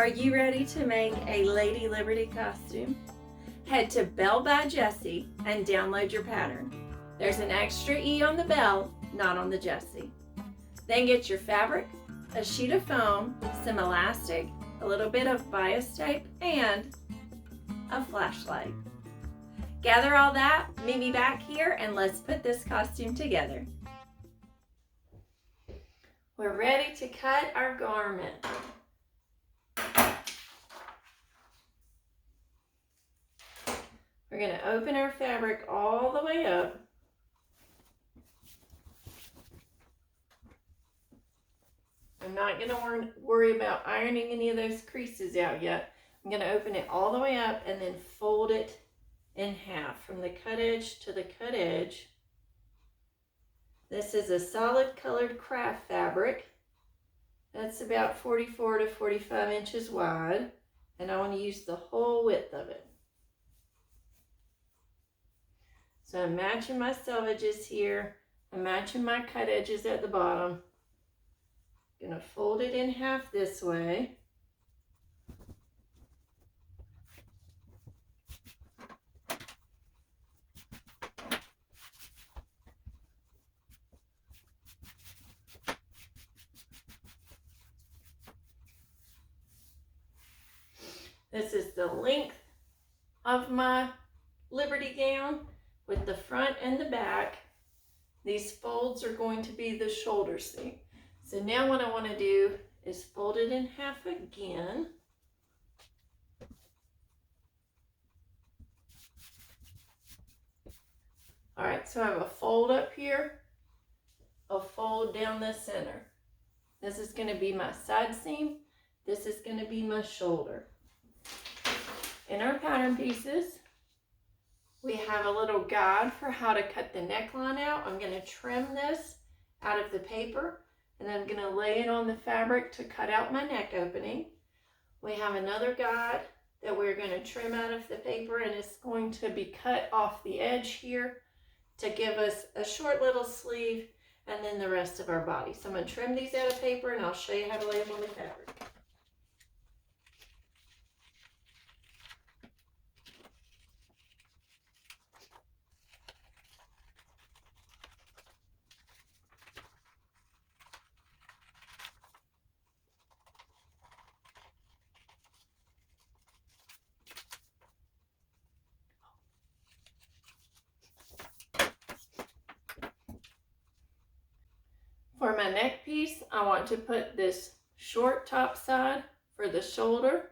Are you ready to make a Lady Liberty costume? Head to Belle by Jessi and download your pattern. There's an extra E on the Belle, not on the Jessi. Then get your fabric, a sheet of foam, some elastic, a little bit of bias tape, and a flashlight. Gather all that, meet me back here, and let's put this costume together. We're ready to cut our garment. We're going to open our fabric all the way up. I'm not going to worry about ironing any of those creases out yet. I'm going to open it all the way up and then fold it in half from the cut edge to the cut edge. This is a solid colored craft fabric. That's about 44 to 45 inches wide, and I want to use the whole width of it. So I'm matching my selvages here. I'm matching my cut edges at the bottom. I'm going to fold it in half this way. This is the length of my Liberty gown with the front and the back. These folds are going to be the shoulder seam. So now what I want to do is fold it in half again. All right, so I have a fold up here, a fold down the center. This is going to be my side seam. This is going to be my shoulder. In our pattern pieces, we have a little guide for how to cut the neckline out. I'm going to trim this out of the paper, and then I'm going to lay it on the fabric to cut out my neck opening. We have another guide that we're going to trim out of the paper, and it's going to be cut off the edge here to give us a short little sleeve and then the rest of our body. So I'm going to trim these out of paper, and I'll show you how to lay them on the fabric. For my neck piece, I want to put this short top side for the shoulder,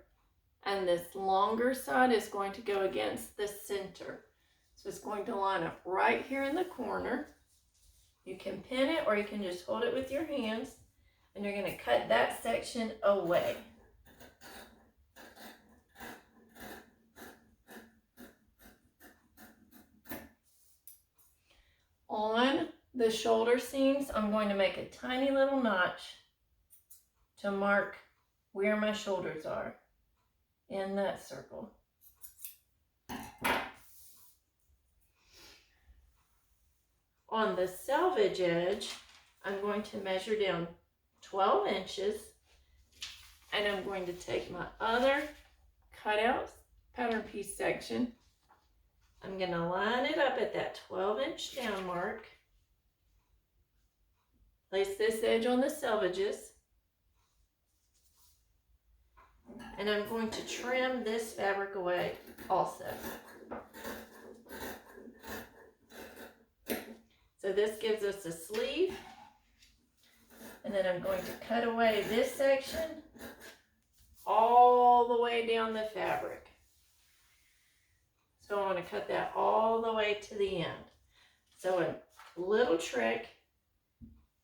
and this longer side is going to go against the center. So it's going to line up right here in the corner. You can pin it or you can just hold it with your hands, and you're going to cut that section away. On the shoulder seams, I'm going to make a tiny little notch to mark where my shoulders are in that circle. On the selvage edge, I'm going to measure down 12 inches, and I'm going to take my other cutout pattern piece section. I'm going to line it up at that 12-inch down mark. Place this edge on the selvages. And I'm going to trim this fabric away also. So this gives us a sleeve. And then I'm going to cut away this section all the way down the fabric. So I want to cut that all the way to the end. So a little trick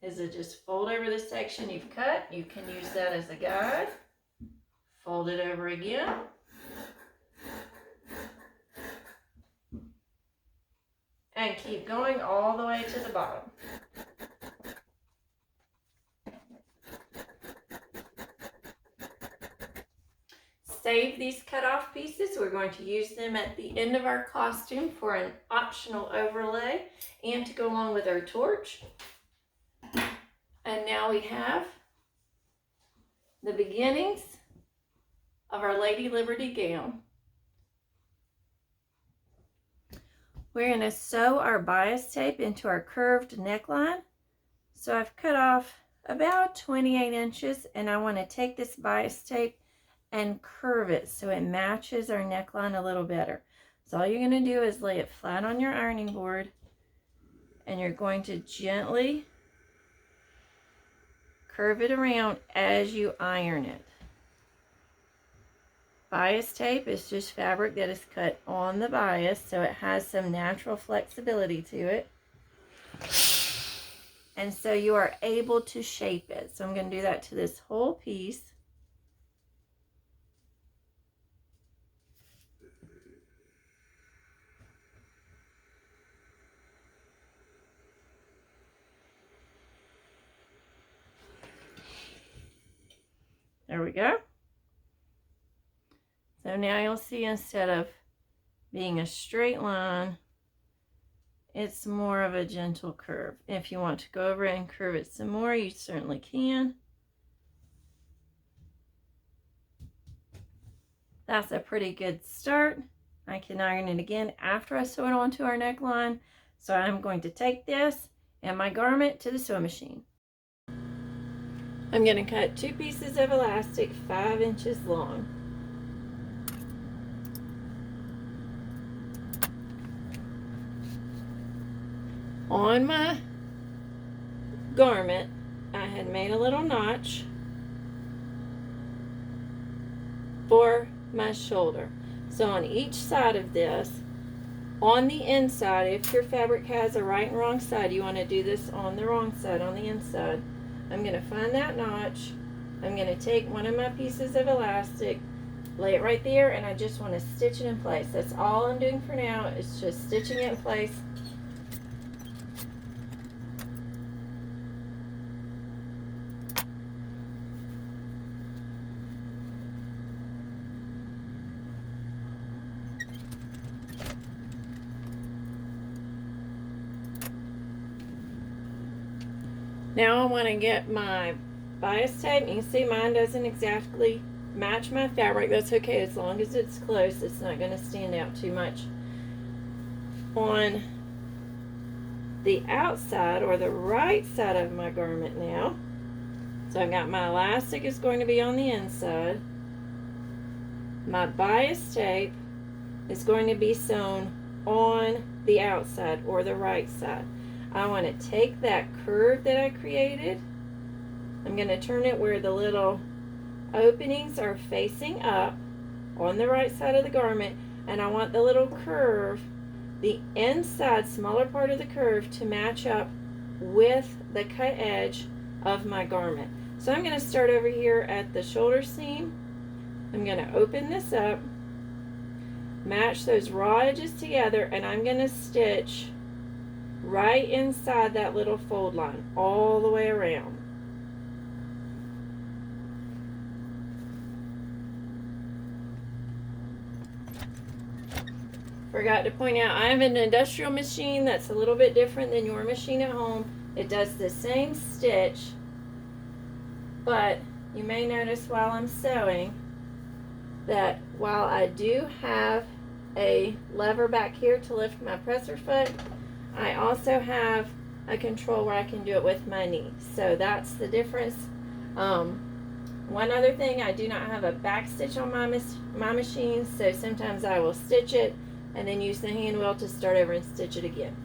is to just fold over the section you've cut. You can use that as a guide. Fold it over again. And keep going all the way to the bottom. Save these cut off pieces. We're going to use them at the end of our costume for an optional overlay and to go along with our torch. And now we have the beginnings of our Lady Liberty gown. We're going to sew our bias tape into our curved neckline. So I've cut off about 28 inches, and I want to take this bias tape and curve it so it matches our neckline a little better. So all you're going to do is lay it flat on your ironing board, and you're going to gently curve it around as you iron it. Bias tape is just fabric that is cut on the bias, so it has some natural flexibility to it. And so you are able to shape it. So I'm going to do that to this whole piece. There we go. So now you'll see, instead of being a straight line, it's more of a gentle curve. If you want to go over and curve it some more, you certainly can. That's a pretty good start. I can iron it again after I sew it onto our neckline. So I'm going to take this and my garment to the sewing machine. I'm going to cut 2 pieces of elastic 5 inches long. On my garment, I had made a little notch for my shoulder. So on each side of this, on the inside, if your fabric has a right and wrong side, you want to do this on the wrong side, on the inside. I'm going to find that notch. I'm going to take one of my pieces of elastic, lay it right there, and I just want to stitch it in place. That's all I'm doing for now. It's just stitching it in place. Now I want to get my bias tape. You can see mine doesn't exactly match my fabric. That's okay, as long as it's close. It's not going to stand out too much. On the outside, or the right side of my garment now, so I've got my elastic is going to be on the inside. My bias tape is going to be sewn on the outside, or the right side. I want to take that curve that I created. I'm going to turn it where the little openings are facing up on the right side of the garment, and I want the little curve, the inside smaller part of the curve, to match up with the cut edge of my garment. So I'm going to start over here at the shoulder seam. I'm going to open this up, match those raw edges together, and I'm going to stitch right inside that little fold line all the way around. Forgot to point out, I have an industrial machine that's a little bit different than your machine at home. It does the same stitch, but you may notice while I'm sewing that while I do have a lever back here to lift my presser foot, I also have a control where I can do it with my knee. So that's the difference. One other thing, I do not have a back stitch on my machine, so sometimes I will stitch it and then use the hand wheel to start over and stitch it again.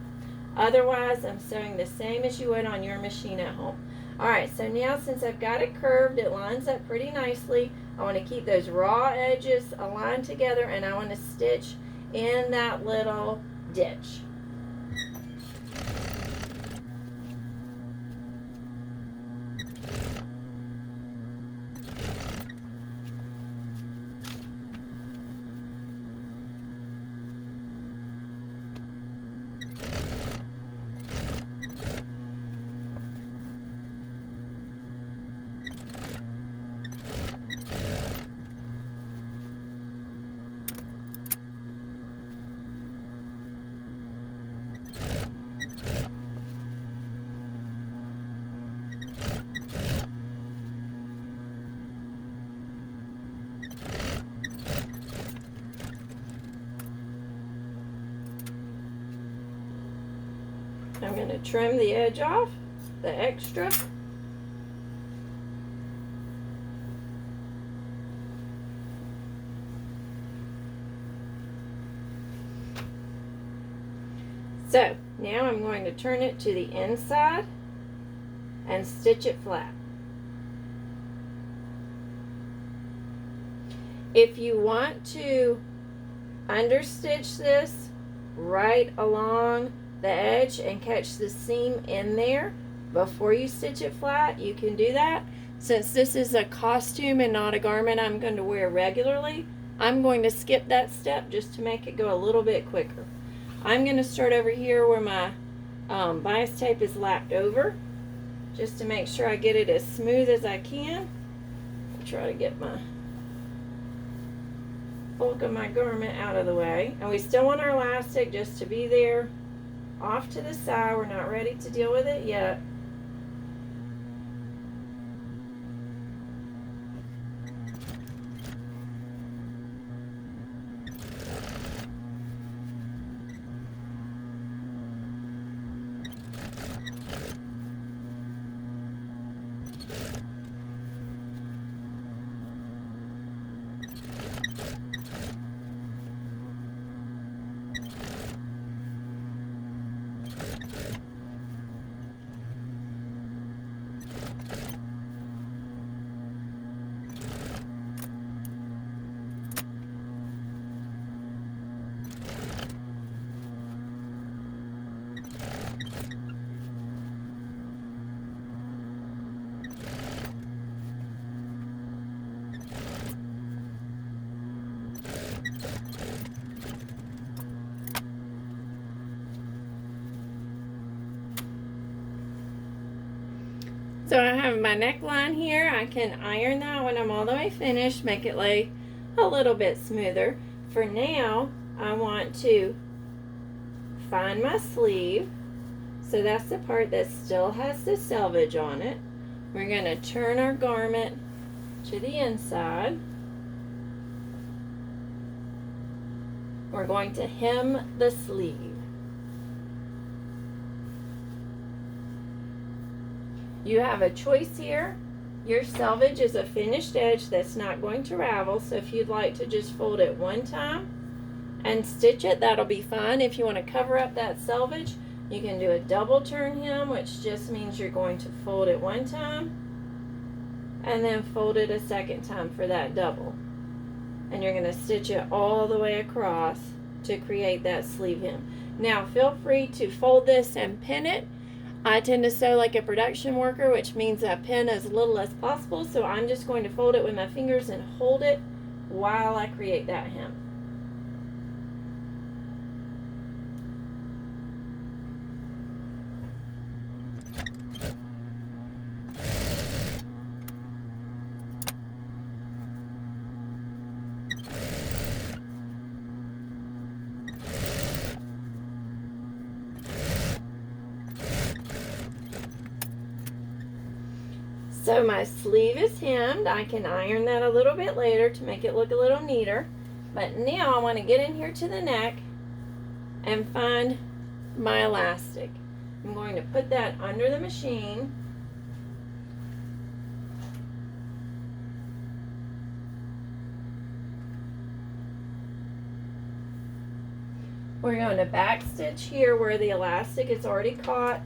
Otherwise, I'm sewing the same as you would on your machine at home. Alright, so now since I've got it curved, it lines up pretty nicely. I want to keep those raw edges aligned together, and I want to stitch in that little ditch. I'm going to trim the edge off, the extra. So now I'm going to turn it to the inside and stitch it flat. If you want to understitch this right along the edge and catch the seam in there before you stitch it flat, you can do that. Since this is a costume and not a garment I'm going to wear regularly, I'm going to skip that step just to make it go a little bit quicker. I'm going to start over here where my bias tape is lapped over, just to make sure I get it as smooth as I can. I'll try to get my bulk of my garment out of the way. And we still want our elastic just to be there off to the side. We're not ready to deal with it yet. So I have my neckline here. I can iron that when I'm all the way finished, make it lay a little bit smoother. For now, I want to find my sleeve. So that's the part that still has the selvage on it. We're going to turn our garment to the inside. We're going to hem the sleeve. You have a choice here. Your selvage is a finished edge that's not going to ravel, so if you'd like to just fold it one time and stitch it, that'll be fine. If you want to cover up that selvage, you can do a double turn hem, which just means you're going to fold it one time and then fold it a second time for that double. And you're going to stitch it all the way across to create that sleeve hem. Now feel free to fold this and pin it. I tend to sew like a production worker, which means I pin as little as possible, so I'm just going to fold it with my fingers and hold it while I create that hem. So my sleeve is hemmed. I can iron that a little bit later to make it look a little neater. But now I want to get in here to the neck and find my elastic. I'm going to put that under the machine. We're going to back stitch here where the elastic is already caught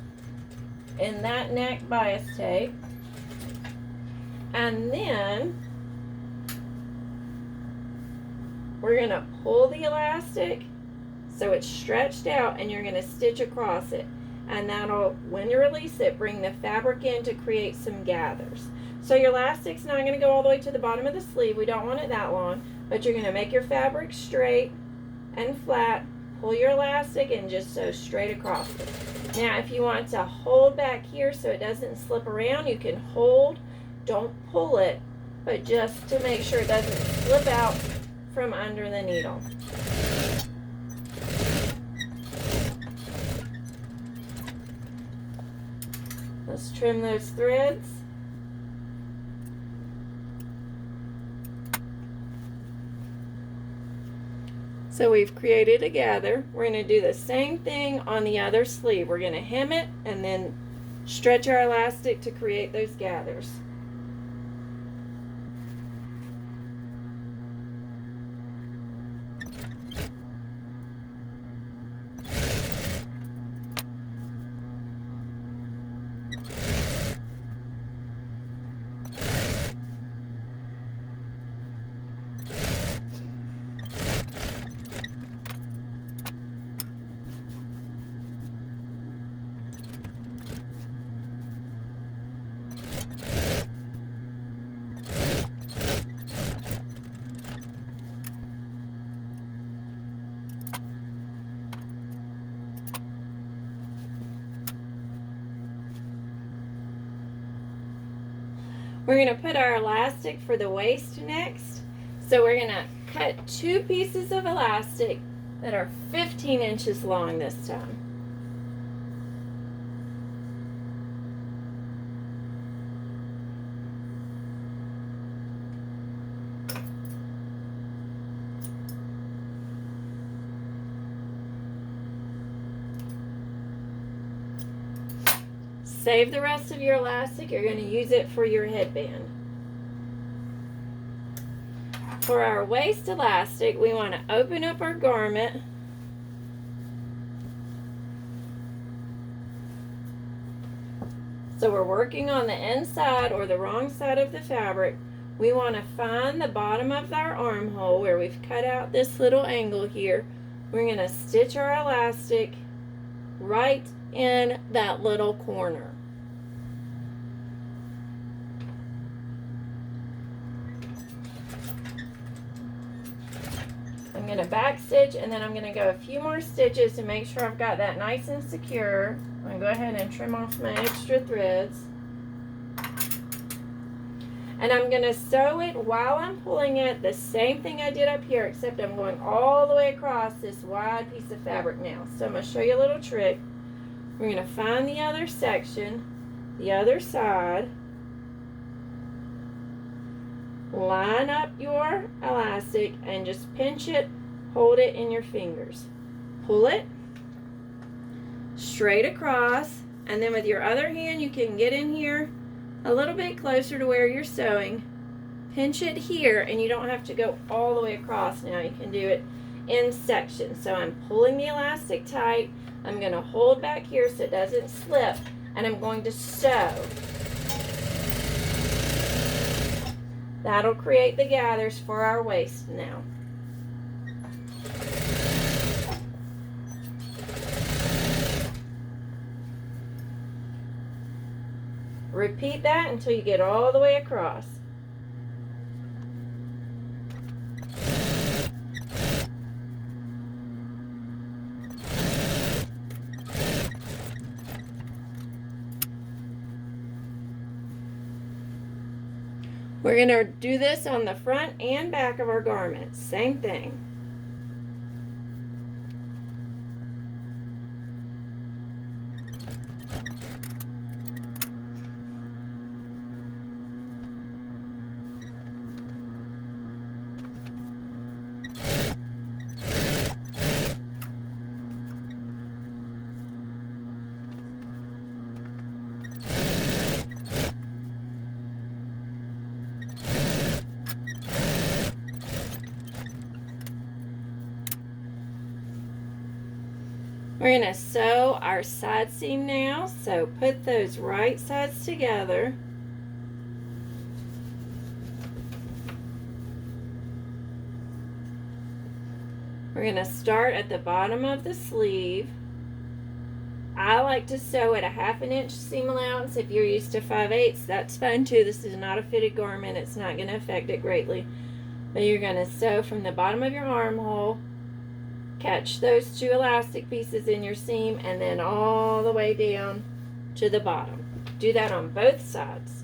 in that neck bias tape. And then we're going to pull the elastic so it's stretched out, and you're going to stitch across it. And that'll, when you release it, bring the fabric in to create some gathers. So your elastic's not going to go all the way to the bottom of the sleeve. We don't want it that long. But you're going to make your fabric straight and flat. Pull your elastic and just sew straight across it. Now if you want to hold back here so it doesn't slip around, you can hold. Don't pull it, but just to make sure it doesn't slip out from under the needle. Let's trim those threads. So we've created a gather. We're going to do the same thing on the other sleeve. We're going to hem it and then stretch our elastic to create those gathers. We're going to put our elastic for the waist next. So we're going to cut 2 pieces of elastic that are 15 inches long this time. Save the rest of your elastic. You're going to use it for your headband. For our waist elastic, we want to open up our garment. So we're working on the inside or the wrong side of the fabric. We want to find the bottom of our armhole where we've cut out this little angle here. We're going to stitch our elastic right in that little corner. I'm going to back stitch and then I'm going to go a few more stitches to make sure I've got that nice and secure. I'm going to go ahead and trim off my extra threads. And I'm going to sew it while I'm pulling it, the same thing I did up here, except I'm going all the way across this wide piece of fabric now. So I'm going to show you a little trick. We're going to find the other section, the other side, line up your elastic and just pinch it, hold it in your fingers. Pull it straight across, and then with your other hand you can get in here a little bit closer to where you're sewing. Pinch it here, and you don't have to go all the way across now. You can do it in sections. So I'm pulling the elastic tight. I'm going to hold back here so it doesn't slip, and I'm going to sew. That'll create the gathers for our waist now. Repeat that until you get all the way across. We're going to do this on the front and back of our garments. Same thing. We're going to sew our side seam now, so put those right sides together. We're going to start at the bottom of the sleeve. I like to sew at a 1/2 inch seam allowance. If you're used to 5/8, that's fine too. This is not a fitted garment. It's not going to affect it greatly. But you're going to sew from the bottom of your armhole. Catch those 2 elastic pieces in your seam and then all the way down to the bottom. Do that on both sides.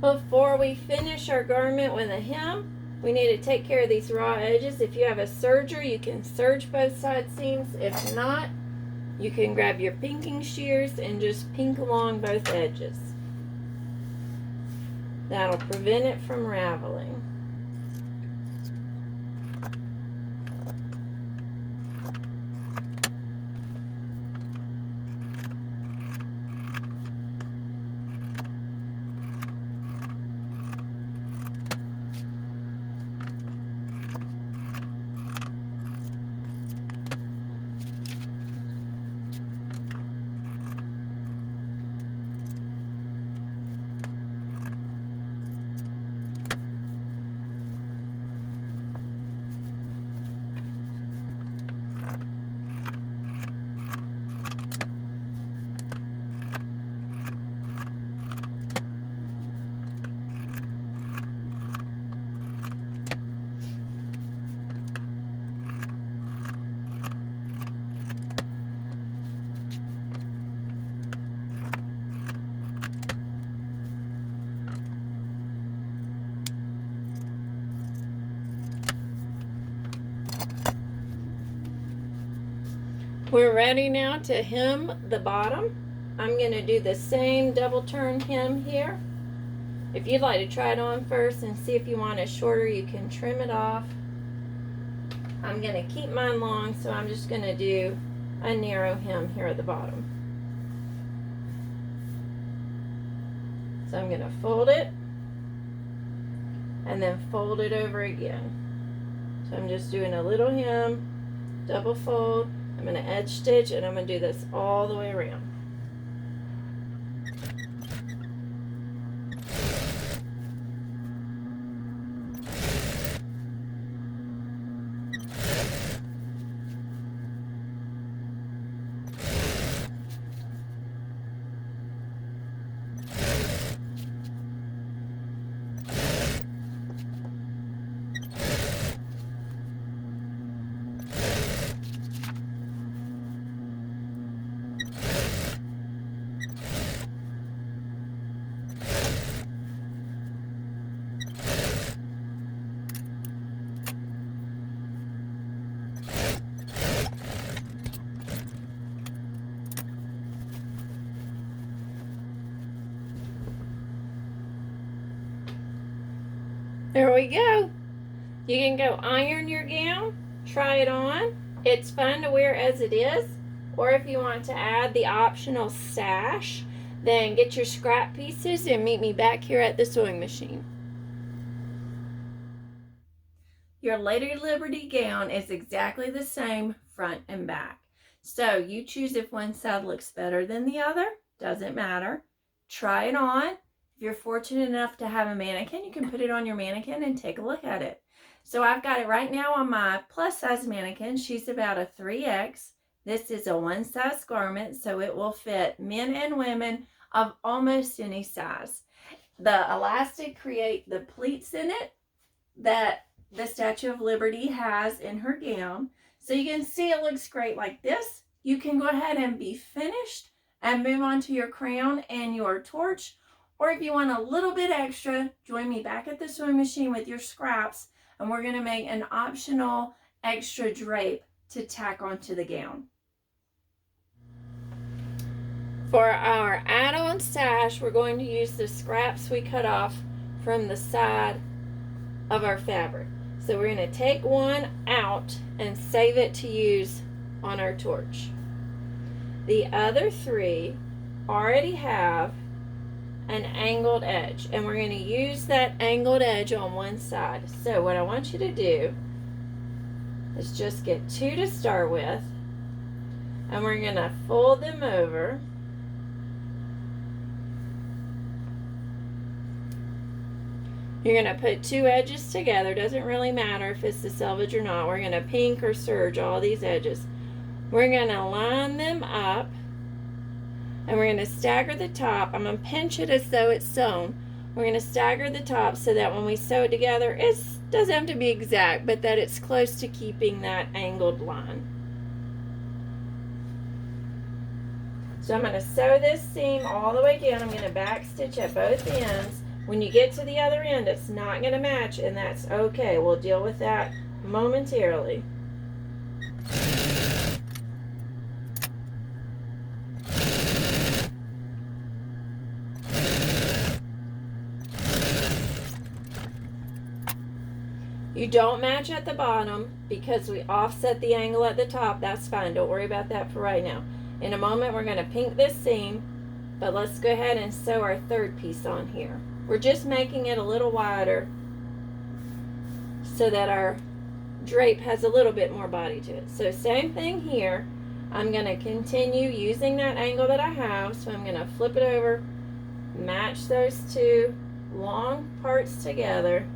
Before we finish our garment with a hem, we need to take care of these raw edges. If you have a serger, you can serge both side seams. If not, you can grab your pinking shears and just pink along both edges. That'll prevent it from raveling. We're ready now to hem the bottom. I'm going to do the same double turn hem here. If you'd like to try it on first and see if you want it shorter, you can trim it off. I'm going to keep mine long, so I'm just going to do a narrow hem here at the bottom. So I'm going to fold it and then fold it over again. So I'm just doing a little hem, double fold. I'm going to edge stitch, and I'm going to do this all the way around. There we go. You can go iron your gown, try it on. It's fun to wear as it is. Or if you want to add the optional sash, then get your scrap pieces and meet me back here at the sewing machine. Your Lady Liberty gown is exactly the same front and back. So you choose if one side looks better than the other. Doesn't matter. Try it on. If you're fortunate enough to have a mannequin, you can put it on your mannequin and take a look at it. So I've got it right now on my plus size mannequin. She's about a 3X. This is a one size garment, so it will fit men and women of almost any size. The elastic create the pleats in it that the Statue of Liberty has in her gown. So you can see it looks great like this. You can go ahead and be finished and move on to your crown and your torch. Or if you want a little bit extra, join me back at the sewing machine with your scraps, and we're going to make an optional extra drape to tack onto the gown. For our add-on sash, we're going to use the scraps we cut off from the side of our fabric. So we're going to take one out and save it to use on our torch. The other three already have an angled edge, and we're going to use that angled edge on one side. So what I want you to do is just get two to start with, and we're going to fold them over. You're going to put two edges together. Doesn't really matter if it's the selvage or not. We're going to pink or serge all these edges. We're going to line them up, and we're going to stagger the top. I'm going to pinch it as though it's sewn. We're going to stagger the top so that when we sew it together, it doesn't have to be exact, but that it's close to keeping that angled line. So I'm going to sew this seam all the way down. I'm going to back stitch at both ends, When you get to the other end, it's not going to match, and that's okay. We'll deal with that momentarily. You don't match at the bottom because we offset the angle at the top. That's fine. Don't worry about that for right now. In a moment, we're going to pink this seam, but let's go ahead and sew our third piece on here. We're just making it a little wider so that our drape has a little bit more body to it. So same thing here. I'm going to continue using that angle that I have. So I'm going to flip it over, match those two long parts together.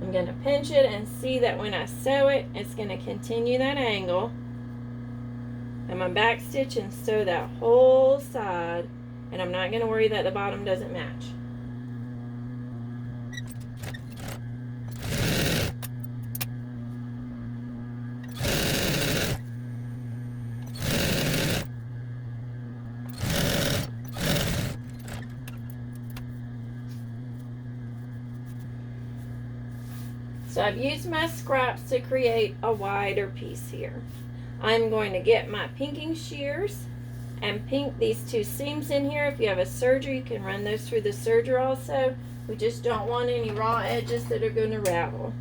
I'm going to pinch it and see that when I sew it, it's going to continue that angle. I'm going to back stitch and sew that whole side, and I'm not going to worry that the bottom doesn't match. So I've used my scraps to create a wider piece here. I'm going to get my pinking shears and pink these two seams in here. If you have a serger, you can run those through the serger also. We just don't want any raw edges that are going to ravel.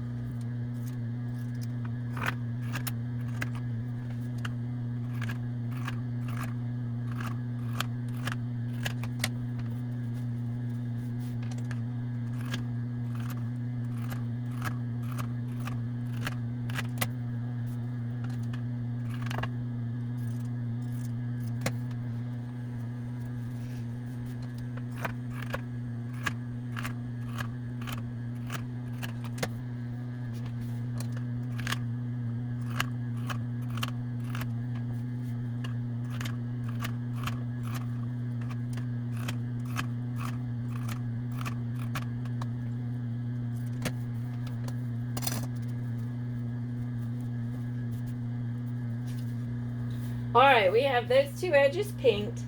Alright, we have those two edges pinked.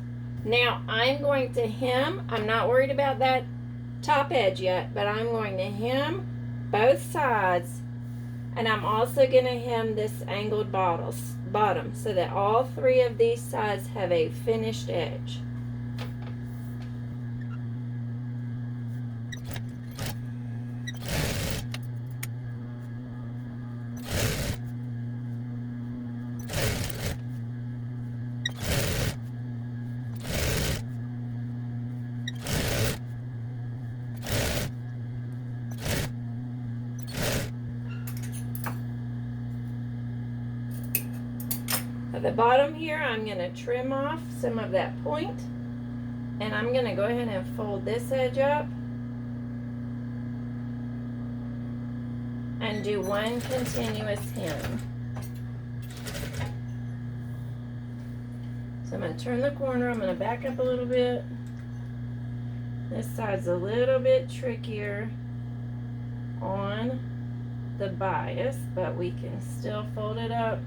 Now I'm going to hem. I'm not worried about that top edge yet, but I'm going to hem both sides, and I'm also going to hem this angled bottom so that all three of these sides have a finished edge. At the bottom here, I'm going to trim off some of that point, and I'm going to go ahead and fold this edge up and do one continuous hem. So I'm going to turn the corner. I'm going to back up a little bit. This side's a little bit trickier on the bias, but we can still fold it up.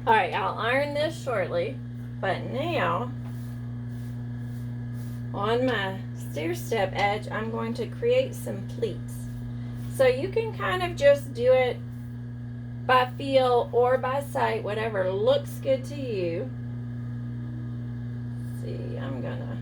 Alright, I'll iron this shortly, but now on my stair step edge, I'm going to create some pleats. So you can kind of just do it by feel or by sight, whatever looks good to you. Let's see, I'm gonna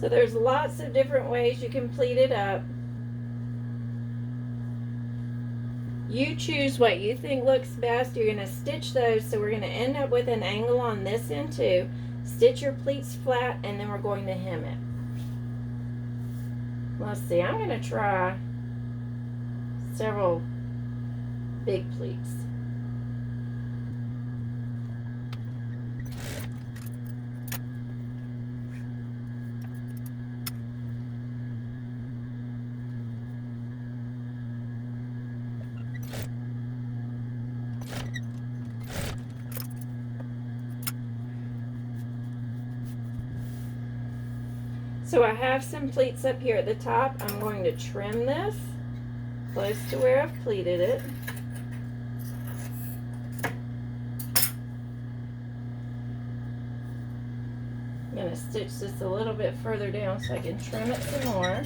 So there's lots of different ways you can pleat it up. You choose what you think looks best. You're going to stitch those, so we're going to end up with an angle on this end too. Stitch your pleats flat, and then we're going to hem it. Let's see, I'm going to try several big pleats. So I have some pleats up here at the top. I'm going to trim this close to where I've pleated it. I'm going to stitch this a little bit further down so I can trim it some more.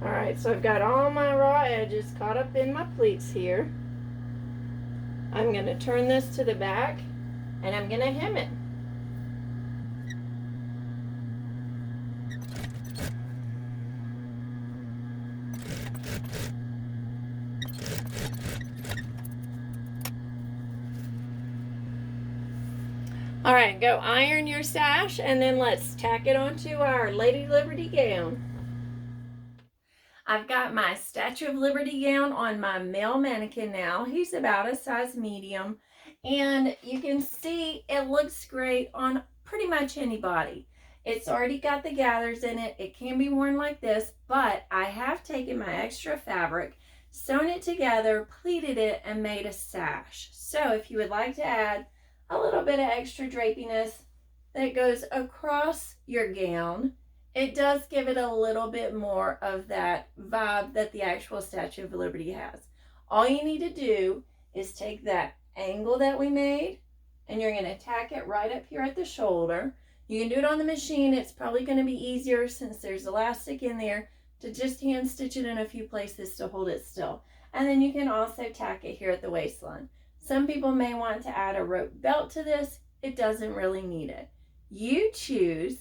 Alright, so I've got all my raw edges caught up in my pleats here. I'm going to turn this to the back and I'm going to hem it. Alright, go iron your sash and then let's tack it onto our Lady Liberty gown. I've got my Statue of Liberty gown on my male mannequin now. He's about a size medium. And you can see it looks great on pretty much anybody. It's already got the gathers in it. It can be worn like this, but I have taken my extra fabric, sewn it together, pleated it, and made a sash. So if you would like to add a little bit of extra drapiness that goes across your gown, it does give it a little bit more of that vibe that the actual Statue of Liberty has. All you need to do is take that angle that we made and you're going to tack it right up here at the shoulder. You can do it on the machine. It's probably going to be easier since there's elastic in there to just hand stitch it in a few places to hold it still. And then you can also tack it here at the waistline. Some people may want to add a rope belt to this. It doesn't really need it. You choose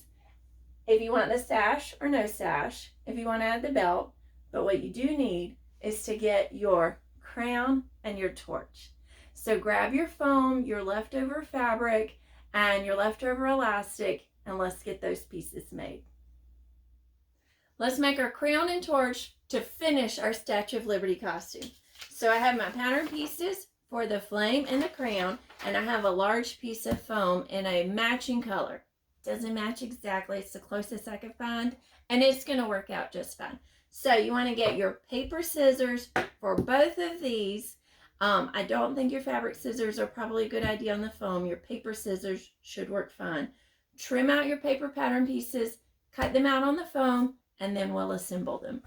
if you want the sash or no sash, if you want to add the belt, but what you do need is to get your crown and your torch. So grab your foam, your leftover fabric, and your leftover elastic, and let's get those pieces made. Let's make our crown and torch to finish our Statue of Liberty costume. So I have my pattern pieces for the flame and the crown, and I have a large piece of foam in a matching color. Doesn't match exactly, it's the closest I could find, and it's going to work out just fine. So you want to get your paper scissors for both of these. I don't think your fabric scissors are probably a good idea on the foam. Your paper scissors should work fine. Trim out your paper pattern pieces, cut them out on the foam, and then we'll assemble them.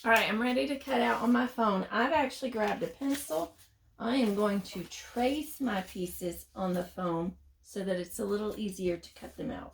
All right, I'm ready to cut out on my phone. I've actually grabbed a pencil. I am going to trace my pieces on the foam so that it's a little easier to cut them out.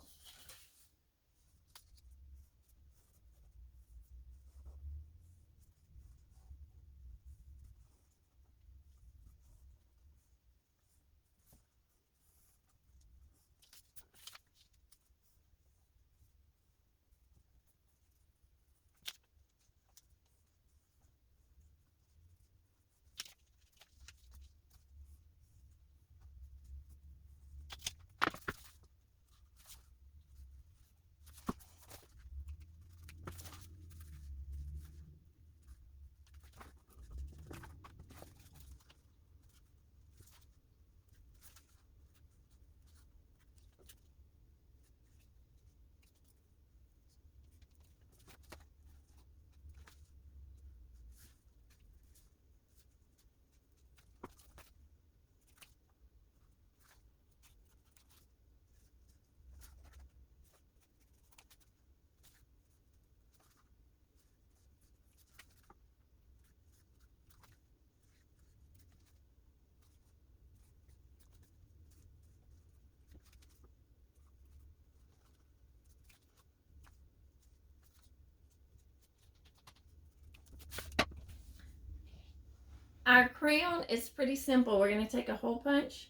Our crown is pretty simple. We're going to take a hole punch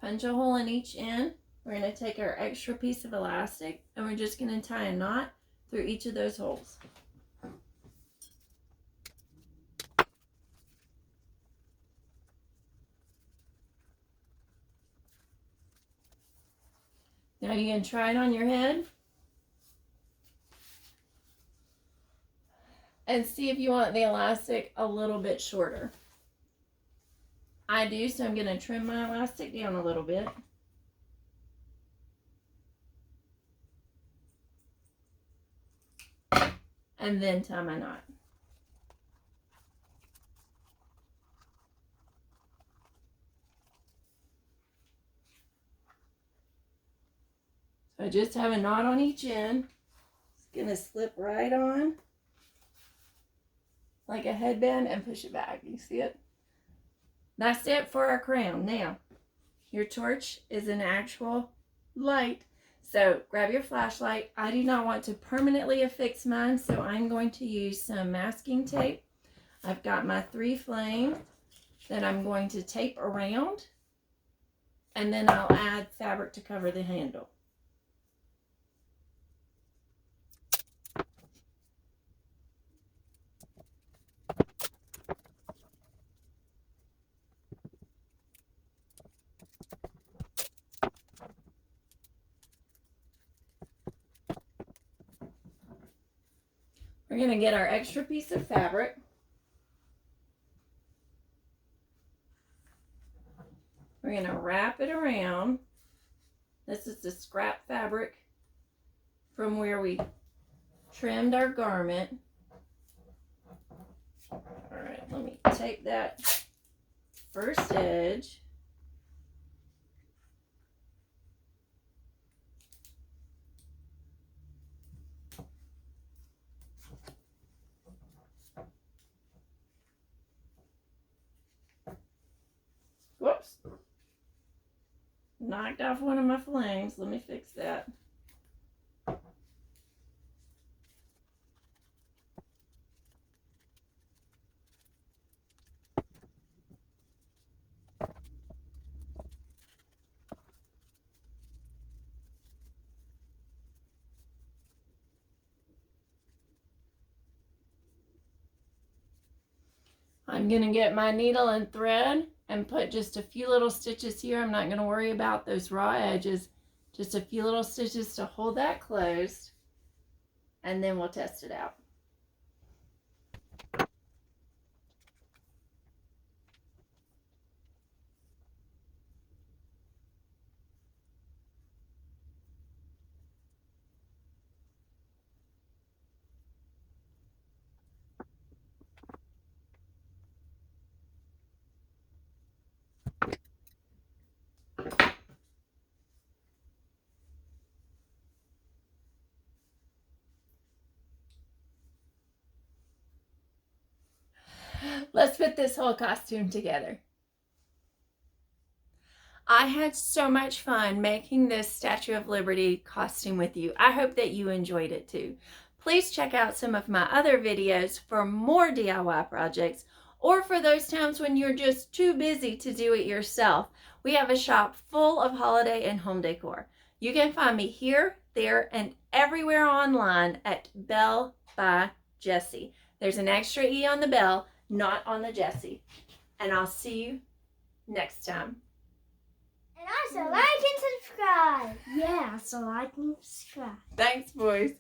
a hole in each end. We're going to take our extra piece of elastic and we're just going to tie a knot through each of those holes. Now you can try it on your head and see if you want the elastic a little bit shorter. I do, so I'm going to trim my elastic down a little bit. And then tie my knot. So I just have a knot on each end. It's going to slip right on like a headband and push it back. You see it? That's it for our crown. Now, your torch is an actual light. So grab your flashlight. I do not want to permanently affix mine, so I'm going to use some masking tape. I've got my 3 flames that I'm going to tape around, and then I'll add fabric to cover the handle. We're going to get our extra piece of fabric. We're going to wrap it around. This is the scrap fabric from where we trimmed our garment. All right, let me take that first edge. Whoops. Knocked off one of my flames. Let me fix that. I'm going to get my needle and thread and put just a few little stitches here. I'm not going to worry about those raw edges. Just a few little stitches to hold that closed, and then we'll test it out. Let's put this whole costume together. I had so much fun making this Statue of Liberty costume with you. I hope that you enjoyed it too. Please check out some of my other videos for more DIY projects, or for those times when you're just too busy to do it yourself. We have a shop full of holiday and home decor. You can find me here, there, and everywhere online at Belle by Jessi. There's an extra E on the Belle, not on the Jessi. And I'll see you next time. And also like and subscribe. Yeah, so like and subscribe. Thanks, boys.